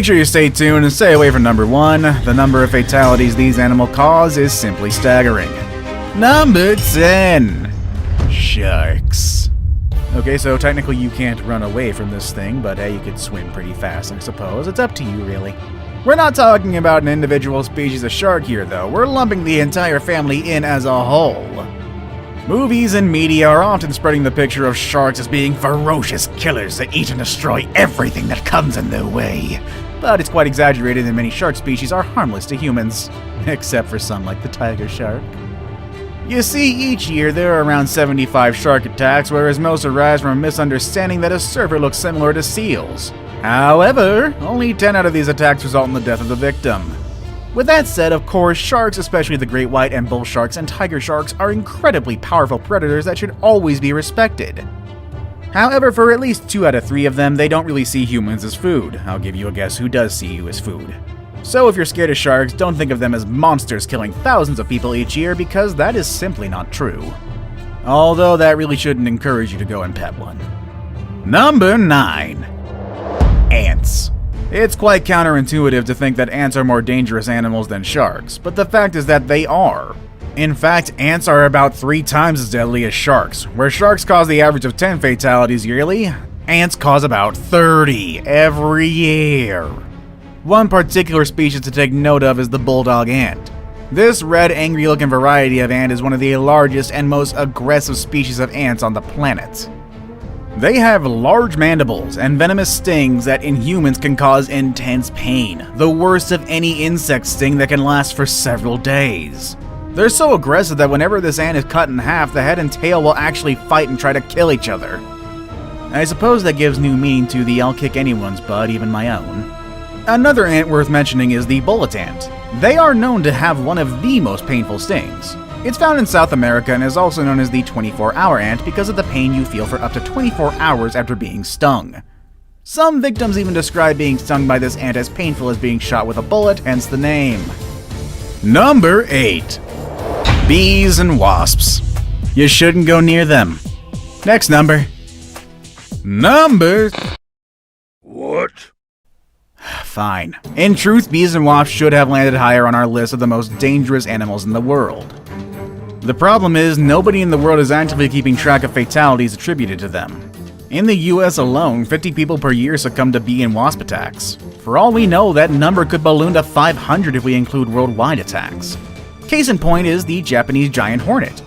Make sure you stay tuned and stay away from number 1. The number of fatalities these animals cause is simply staggering. Number 10. Sharks. Okay, so technically you can't run away from this thing, but hey, you could swim pretty fast, I suppose. It's up to you, really. We're not talking about an individual species of shark here, though. We're lumping the entire family in as a whole. Movies and media are often spreading the picture of sharks as being ferocious killers that eat and destroy everything that comes in their way. But it's quite exaggerated that many shark species are harmless to humans, except for some like the tiger shark. You see, each year there are around 75 shark attacks, whereas most arise from a misunderstanding that a surfer looks similar to seals. However, only 10 out of these attacks result in the death of the victim. With that said, of course, sharks, especially the great white and bull sharks and tiger sharks, are incredibly powerful predators that should always be respected. However, for at least 2 out of 3 of them, they don't really see humans as food. I'll give you a guess who does see you as food. So if you're scared of sharks, don't think of them as monsters killing thousands of people each year, because that is simply not true. Although that really shouldn't encourage you to go and pet one. Number 9. Ants. It's quite counterintuitive to think that ants are more dangerous animals than sharks, but the fact is that they are. In fact, ants are about 3 times as deadly as sharks. Where sharks cause the average of 10 fatalities yearly, ants cause about 30 every year. One particular species to take note of is the bulldog ant. This red, angry-looking variety of ant is one of the largest and most aggressive species of ants on the planet. They have large mandibles and venomous stings that in humans can cause intense pain, the worst of any insect sting that can last for several days. They're so aggressive that whenever this ant is cut in half, the head and tail will actually fight and try to kill each other. I suppose that gives new meaning to the I'll kick anyone's butt, even my own. Another ant worth mentioning is the bullet ant. They are known to have one of the most painful stings. It's found in South America and is also known as the 24-hour ant because of the pain you feel for up to 24 hours after being stung. Some victims even describe being stung by this ant as painful as being shot with a bullet, hence the name. Number 8. Bees and wasps. You shouldn't go near them. Next number. Number... What? Fine. In truth, bees and wasps should have landed higher on our list of the most dangerous animals in the world. The problem is, nobody in the world is actively keeping track of fatalities attributed to them. In the US alone, 50 people per year succumb to bee and wasp attacks. For all we know, that number could balloon to 500 if we include worldwide attacks. Case in point is the Japanese giant hornet.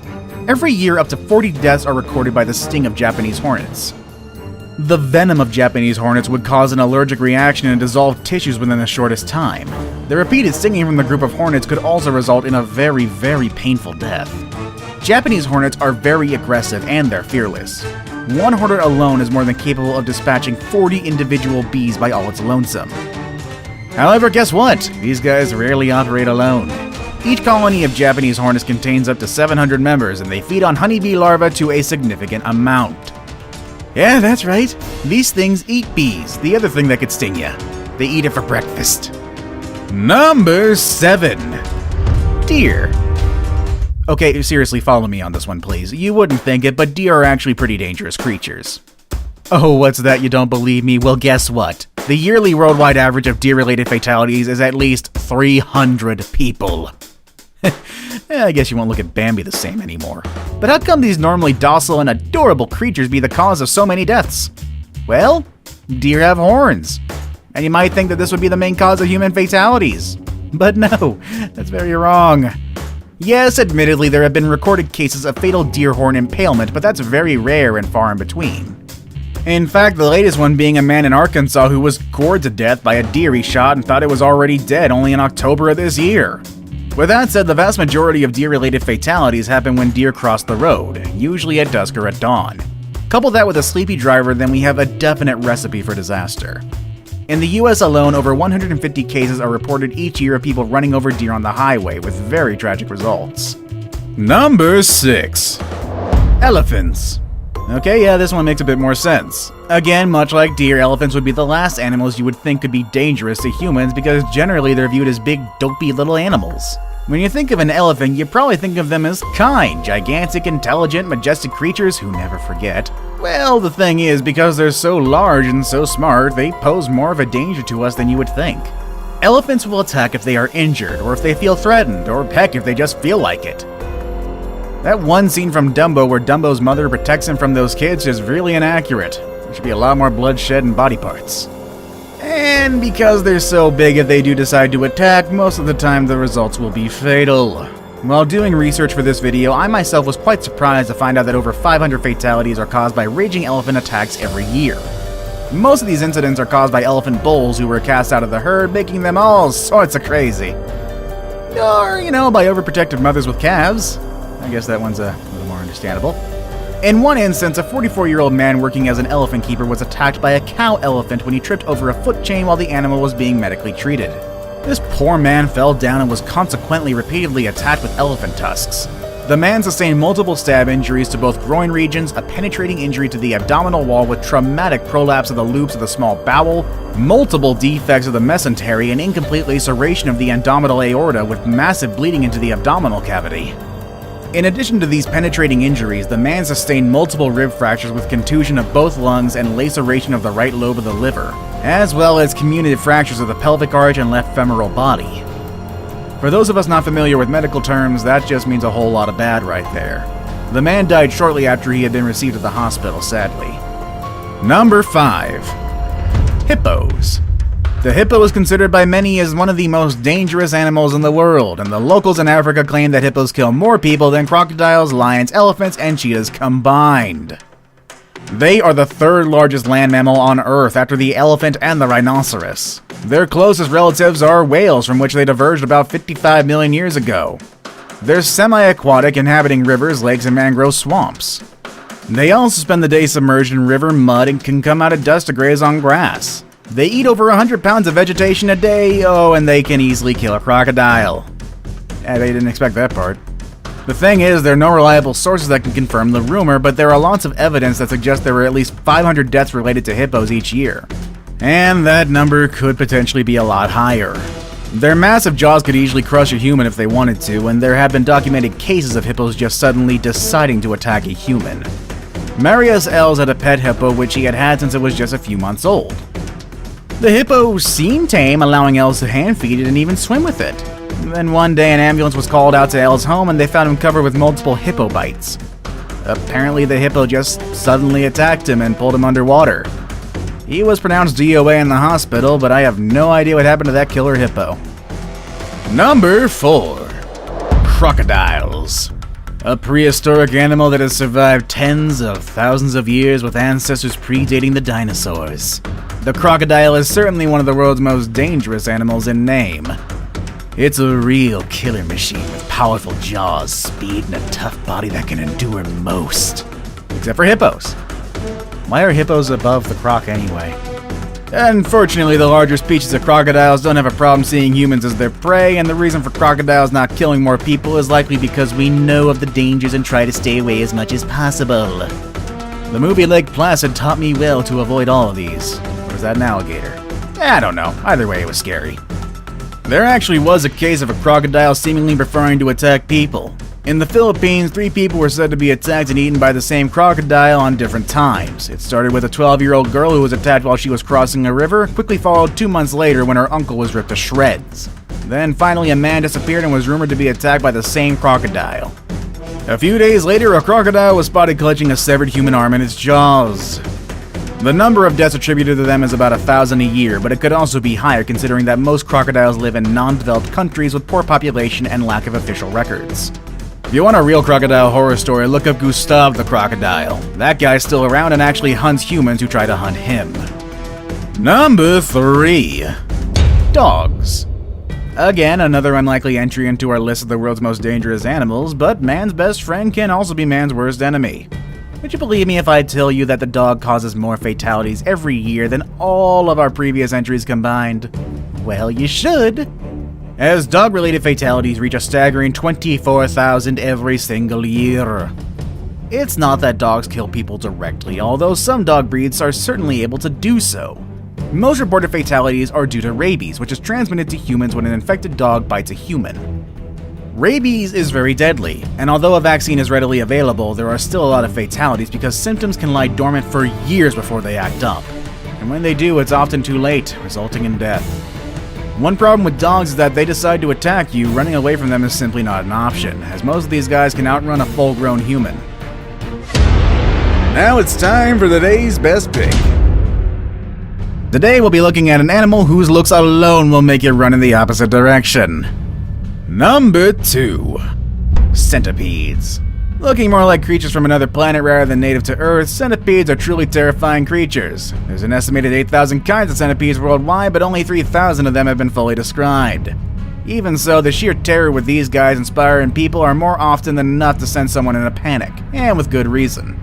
Every year, up to 40 deaths are recorded by the sting of Japanese hornets. The venom of Japanese hornets would cause an allergic reaction and dissolve tissues within the shortest time. The repeated stinging from the group of hornets could also result in a very, very painful death. Japanese hornets are very aggressive and they're fearless. One hornet alone is more than capable of dispatching 40 individual bees by all its lonesome. However, guess what? These guys rarely operate alone. Each colony of Japanese hornets contains up to 700 members, and they feed on honeybee larvae to a significant amount. Yeah, that's right. These things eat bees, the other thing that could sting you. They eat it for breakfast. Number 7. Deer. Okay, seriously, follow me on this one, please. You wouldn't think it, but deer are actually pretty dangerous creatures. Oh, what's that? You don't believe me? Well, guess what? The yearly worldwide average of deer-related fatalities is at least 300 people. I guess you won't look at Bambi the same anymore. But how come these normally docile and adorable creatures be the cause of so many deaths? Well, deer have horns. And you might think that this would be the main cause of human fatalities. But no, that's very wrong. Yes, admittedly, there have been recorded cases of fatal deer horn impalement, but that's very rare and far in between. In fact, the latest one being a man in Arkansas who was gored to death by a deer he shot and thought it was already dead only in October of this year. With that said, the vast majority of deer-related fatalities happen when deer cross the road, usually at dusk or at dawn. Couple that with a sleepy driver, then we have a definite recipe for disaster. In the US alone, over 150 cases are reported each year of people running over deer on the highway, with very tragic results. Number 6. Elephants. Okay, yeah, this one makes a bit more sense. Again, much like deer, elephants would be the last animals you would think could be dangerous to humans because generally they're viewed as big, dopey little animals. When you think of an elephant, you probably think of them as kind, gigantic, intelligent, majestic creatures who never forget. Well, the thing is, because they're so large and so smart, they pose more of a danger to us than you would think. Elephants will attack if they are injured, or if they feel threatened, or heck, if they just feel like it. That one scene from Dumbo where Dumbo's mother protects him from those kids is really inaccurate. There should be a lot more bloodshed and body parts. And because they're so big, if they do decide to attack, most of the time the results will be fatal. While doing research for this video, I myself was quite surprised to find out that over 500 fatalities are caused by raging elephant attacks every year. Most of these incidents are caused by elephant bulls who were cast out of the herd, making them all sorts of crazy. Or, by overprotective mothers with calves. I guess that one's a little more understandable. In one instance, a 44-year-old man working as an elephant keeper was attacked by a cow elephant when he tripped over a foot chain while the animal was being medically treated. This poor man fell down and was consequently repeatedly attacked with elephant tusks. The man sustained multiple stab injuries to both groin regions, a penetrating injury to the abdominal wall with traumatic prolapse of the loops of the small bowel, multiple defects of the mesentery, and incomplete laceration of the endometrial aorta with massive bleeding into the abdominal cavity. In addition to these penetrating injuries, the man sustained multiple rib fractures with contusion of both lungs and laceration of the right lobe of the liver, as well as comminuted fractures of the pelvic arch and left femoral body. For those of us not familiar with medical terms, that just means a whole lot of bad right there. The man died shortly after he had been received at the hospital, sadly. Number 5. Hippos. The hippo is considered by many as one of the most dangerous animals in the world, and the locals in Africa claim that hippos kill more people than crocodiles, lions, elephants, and cheetahs combined. They are the third largest land mammal on Earth after the elephant and the rhinoceros. Their closest relatives are whales, from which they diverged about 55 million years ago. They're semi-aquatic, inhabiting rivers, lakes, and mangrove swamps. They also spend the day submerged in river mud and can come out at dusk to graze on grass. They eat over 100 pounds of vegetation a day, and they can easily kill a crocodile. They didn't expect that part. The thing is, there are no reliable sources that can confirm the rumor, but there are lots of evidence that suggests there were at least 500 deaths related to hippos each year. And that number could potentially be a lot higher. Their massive jaws could easily crush a human if they wanted to, and there have been documented cases of hippos just suddenly deciding to attack a human. Marius Els had a pet hippo which he had had since it was just a few months old. The hippo seemed tame, allowing Els to hand feed it and even swim with it. Then one day an ambulance was called out to Els' home and they found him covered with multiple hippo bites. Apparently the hippo just suddenly attacked him and pulled him underwater. He was pronounced DOA in the hospital, but I have no idea what happened to that killer hippo. Number 4. Crocodiles. A prehistoric animal that has survived tens of thousands of years with ancestors predating the dinosaurs. The crocodile is certainly one of the world's most dangerous animals in name. It's a real killer machine with powerful jaws, speed, and a tough body that can endure most. Except for hippos. Why are hippos above the croc anyway? Unfortunately, the larger species of crocodiles don't have a problem seeing humans as their prey, and the reason for crocodiles not killing more people is likely because we know of the dangers and try to stay away as much as possible. The movie Lake Placid taught me well to avoid all of these. Or is that an alligator? I don't know. Either way, it was scary. There actually was a case of a crocodile seemingly preferring to attack people. In the Philippines, 3 people were said to be attacked and eaten by the same crocodile on different times. It started with a 12-year-old girl who was attacked while she was crossing a river, quickly followed 2 months later when her uncle was ripped to shreds. Then finally a man disappeared and was rumored to be attacked by the same crocodile. A few days later, a crocodile was spotted clutching a severed human arm in its jaws. The number of deaths attributed to them is about 1,000 a year, but it could also be higher considering that most crocodiles live in non-developed countries with poor population and lack of official records. If you want a real crocodile horror story, look up Gustav the crocodile. That guy's still around and actually hunts humans who try to hunt him. Number 3. Dogs. Again, another unlikely entry into our list of the world's most dangerous animals, but man's best friend can also be man's worst enemy. Would you believe me if I tell you that the dog causes more fatalities every year than all of our previous entries combined? Well, you should. As dog-related fatalities reach a staggering 24,000 every single year. It's not that dogs kill people directly, although some dog breeds are certainly able to do so. Most reported fatalities are due to rabies, which is transmitted to humans when an infected dog bites a human. Rabies is very deadly, and although a vaccine is readily available, there are still a lot of fatalities because symptoms can lie dormant for years before they act up. And when they do, it's often too late, resulting in death. One problem with dogs is that they decide to attack you. Running away from them is simply not an option, as most of these guys can outrun a full-grown human. Now it's time for the day's best pick. Today we'll be looking at an animal whose looks alone will make you run in the opposite direction. Number 2. Centipedes. Looking more like creatures from another planet rather than native to Earth, centipedes are truly terrifying creatures. There's an estimated 8,000 kinds of centipedes worldwide, but only 3,000 of them have been fully described. Even so, the sheer terror with these guys inspiring people are more often than enough to send someone in a panic, and with good reason.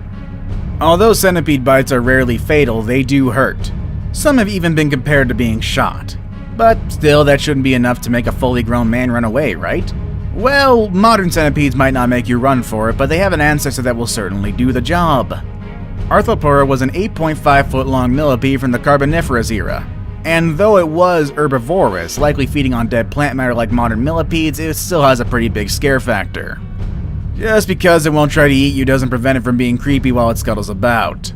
Although centipede bites are rarely fatal, they do hurt. Some have even been compared to being shot. But still, that shouldn't be enough to make a fully grown man run away, right? Well, modern centipedes might not make you run for it, but they have an ancestor that will certainly do the job. Arthropleura was an 8.5-foot long millipede from the Carboniferous era. And though it was herbivorous, likely feeding on dead plant matter like modern millipedes, it still has a pretty big scare factor. Just because it won't try to eat you doesn't prevent it from being creepy while it scuttles about.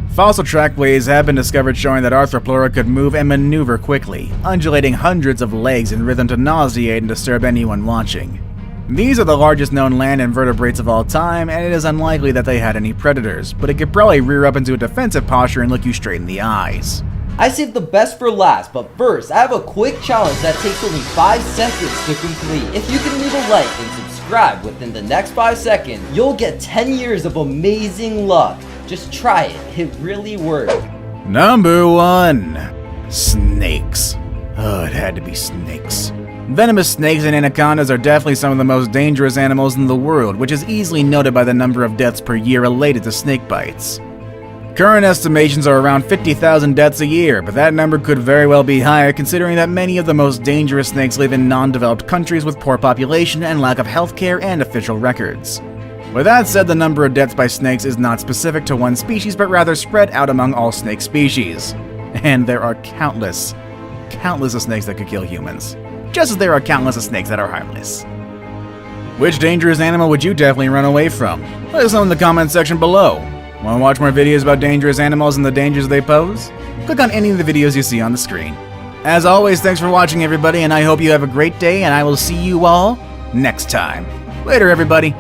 Fossil trackways have been discovered showing that Arthropleura could move and maneuver quickly, undulating hundreds of legs in rhythm to nauseate and disturb anyone watching. These are the largest known land invertebrates of all time, and it is unlikely that they had any predators, but it could probably rear up into a defensive posture and look you straight in the eyes. I saved the best for last, but first, I have a quick challenge that takes only 5 seconds to complete. If you can leave a like and subscribe within the next 5 seconds, you'll get 10 years of amazing luck. Just try it, it really works. Number 1. Snakes. Oh, it had to be snakes. Venomous snakes and anacondas are definitely some of the most dangerous animals in the world, which is easily noted by the number of deaths per year related to snake bites. Current estimations are around 50,000 deaths a year, but that number could very well be higher considering that many of the most dangerous snakes live in non-developed countries with poor population and lack of healthcare and official records. With that said, the number of deaths by snakes is not specific to one species, but rather spread out among all snake species. And there are countless of snakes that could kill humans. Just as there are countless of snakes that are harmless. Which dangerous animal would you definitely run away from? Let us know in the comments section below. Want to watch more videos about dangerous animals and the dangers they pose? Click on any of the videos you see on the screen. As always, thanks for watching everybody, and I hope you have a great day, and I will see you all next time. Later, everybody.